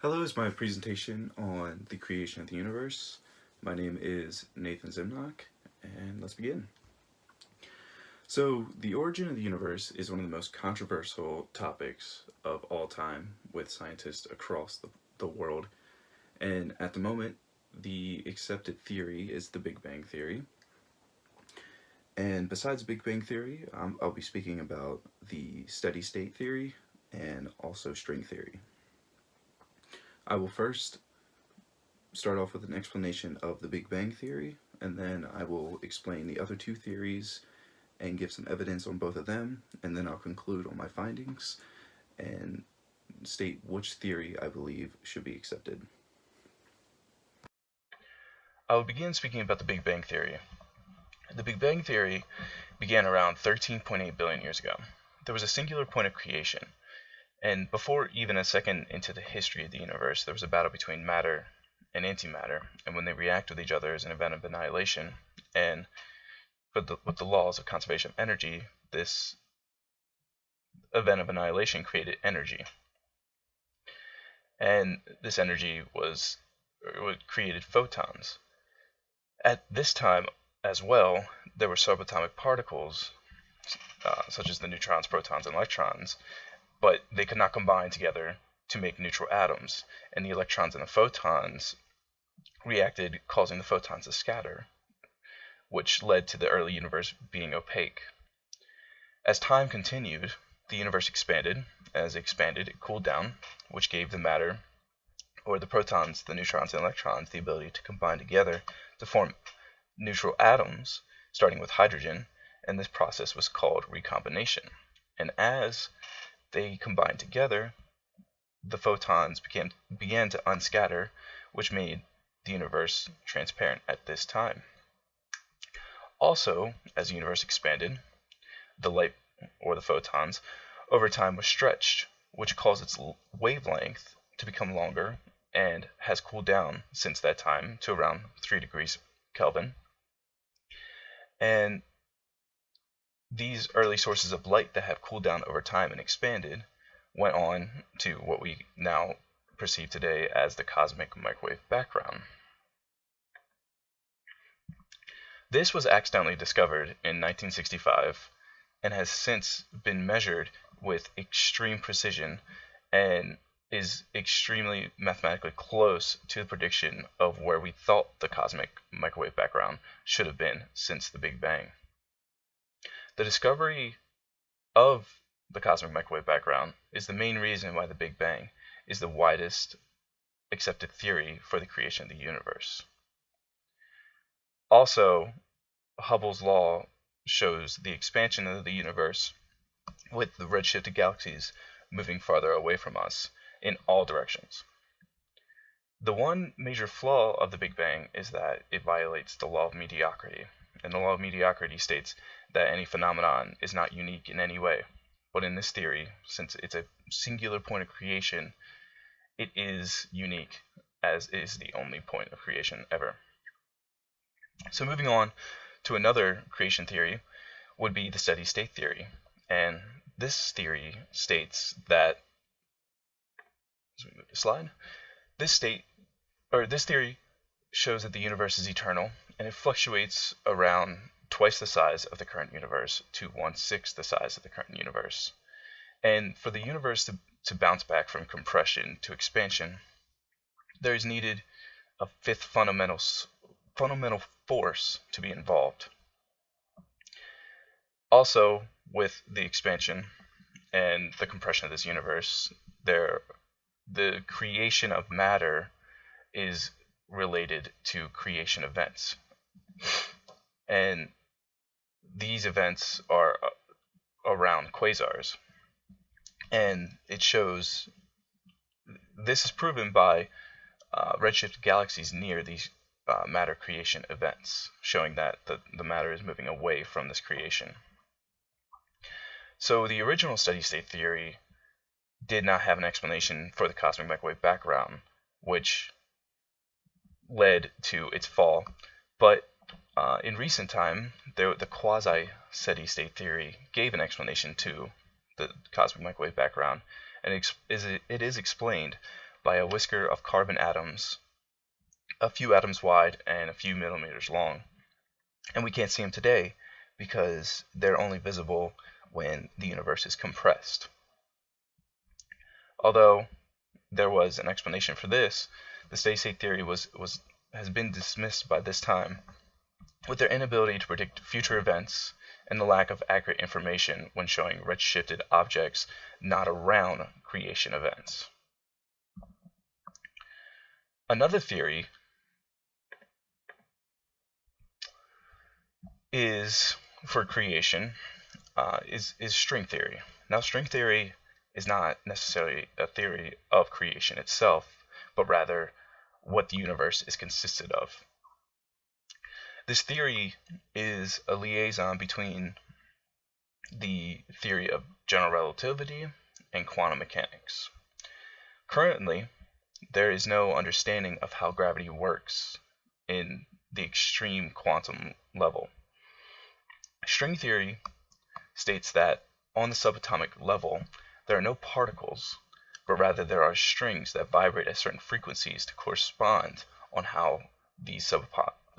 Hello is my presentation on the creation of the universe. My name is Nathan Zimnoch, and let's begin. So, the origin of the universe is one of the most controversial topics of all time with scientists across the world. And at the moment, the accepted theory is the Big Bang Theory. And besides Big Bang Theory, I'll be speaking about the steady state theory and also string theory. I will first start off with an explanation of the Big Bang Theory, and then I will explain the other two theories and give some evidence on both of them, and then I'll conclude on my findings and state which theory I believe should be accepted. I will begin speaking about the Big Bang Theory. The Big Bang Theory began around 13.8 billion years ago. There was a singular point of creation, and before even a second into the history of the universe, there was a battle between matter and antimatter, and when they react with each other as an event of annihilation, and with the laws of conservation of energy, this event of annihilation created energy. And this energy created photons. At this time as well, there were subatomic particles, such as the neutrons, protons, and electrons, but they could not combine together to make neutral atoms, and the electrons and the photons reacted, causing the photons to scatter, which led to the early universe being opaque. As time continued, the universe expanded. As it expanded, it cooled down, which gave the matter, or the protons, the neutrons, and electrons, the ability to combine together to form neutral atoms, starting with hydrogen, and this process was called recombination. And as they combined together, the photons began to unscatter, which made the universe transparent at this time. Also, as the universe expanded, the light, or the photons, over time was stretched, which caused its wavelength to become longer and has cooled down since that time to around 3 degrees Kelvin. And these early sources of light that have cooled down over time and expanded went on to what we now perceive today as the cosmic microwave background. This was accidentally discovered in 1965 and has since been measured with extreme precision and is extremely mathematically close to the prediction of where we thought the cosmic microwave background should have been since the Big Bang. The discovery of the cosmic microwave background is the main reason why the Big Bang is the widest accepted theory for the creation of the universe. Also, Hubble's law shows the expansion of the universe with the redshifted galaxies moving farther away from us in all directions. The one major flaw of the Big Bang is that it violates the law of mediocrity, and the law of mediocrity states that any phenomenon is not unique in any way. But in this theory, since it's a singular point of creation, it is unique, as is the only point of creation ever. So moving on to another creation theory would be the steady state theory. And this theory states that, as we move the slide, this theory shows that the universe is eternal, and it fluctuates around twice the size of the current universe to 1/6 the size of the current universe. And for the universe to bounce back from compression to expansion, there is needed a fifth fundamental force to be involved. Also, with the expansion and the compression of this universe, the creation of matter is related to creation events. And these events are around quasars. And it shows, this is proven by redshift galaxies near these matter creation events, showing that the matter is moving away from this creation. So the original steady state theory did not have an explanation for the cosmic microwave background, which led to its fall. But in recent time, the quasi-steady state theory gave an explanation to the cosmic microwave background, and it is explained by a whisker of carbon atoms, a few atoms wide and a few millimeters long. And we can't see them today because they're only visible when the universe is compressed. Although there was an explanation for this, the steady-state theory has been dismissed by this time, with their inability to predict future events and the lack of accurate information when showing redshifted objects not around creation events. Another theory is for creation is string theory. Now, string theory is not necessarily a theory of creation itself, but rather what the universe is consisted of. This theory is a liaison between the theory of general relativity and quantum mechanics. Currently, there is no understanding of how gravity works in the extreme quantum level. String theory states that on the subatomic level, there are no particles, but rather there are strings that vibrate at certain frequencies to correspond on how these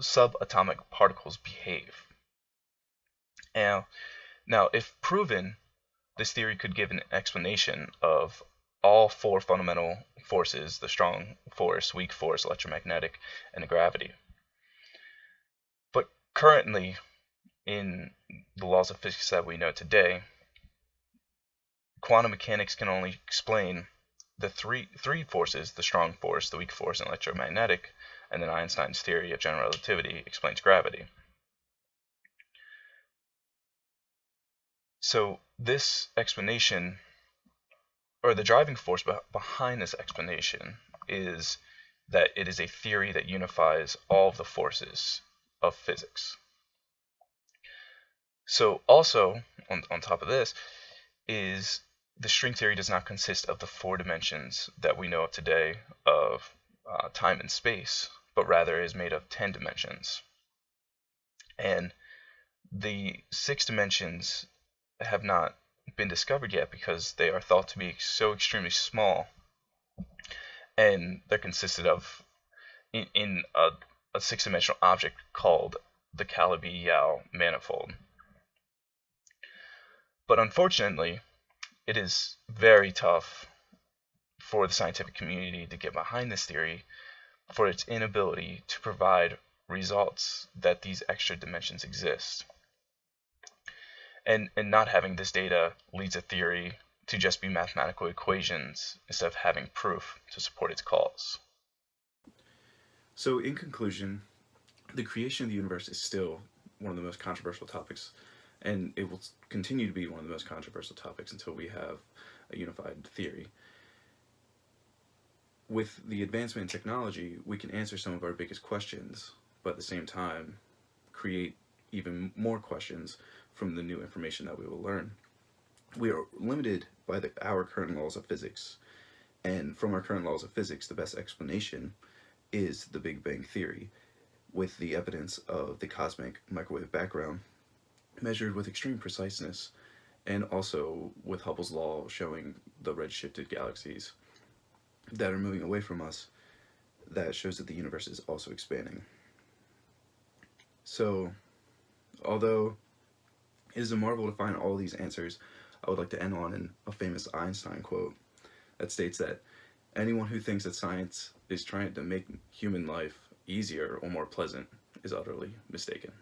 subatomic particles behave. Now, if proven, this theory could give an explanation of all four fundamental forces: the strong force, weak force, electromagnetic, and the gravity. But currently, in the laws of physics that we know today, quantum mechanics can only explain the three forces: the strong force, the weak force, and electromagnetic, and then Einstein's theory of general relativity explains gravity. So this explanation, or the driving force behind this explanation, is that it is a theory that unifies all of the forces of physics. So also, on top of this, is the string theory does not consist of the 4 dimensions that we know of today of time and space, but rather is made of 10 dimensions. And the 6 dimensions have not been discovered yet because they are thought to be so extremely small, and they're consisted of in a 6-dimensional object called the Calabi-Yau manifold. But unfortunately, it is very tough for the scientific community to get behind this theory for its inability to provide results that these extra dimensions exist. And not having this data leads a theory to just be mathematical equations instead of having proof to support its cause. So, in conclusion, the creation of the universe is still one of the most controversial topics, and it will continue to be one of the most controversial topics until we have a unified theory. With the advancement in technology, we can answer some of our biggest questions, but at the same time, create even more questions from the new information that we will learn. We are limited by our current laws of physics, and from our current laws of physics, the best explanation is the Big Bang Theory, with the evidence of the cosmic microwave background measured with extreme preciseness, and also with Hubble's law showing the redshifted galaxies that are moving away from us. That shows that the universe is also expanding. So, although it is a marvel to find all these answers, I would like to end on a famous Einstein quote that states that anyone who thinks that science is trying to make human life easier or more pleasant is utterly mistaken.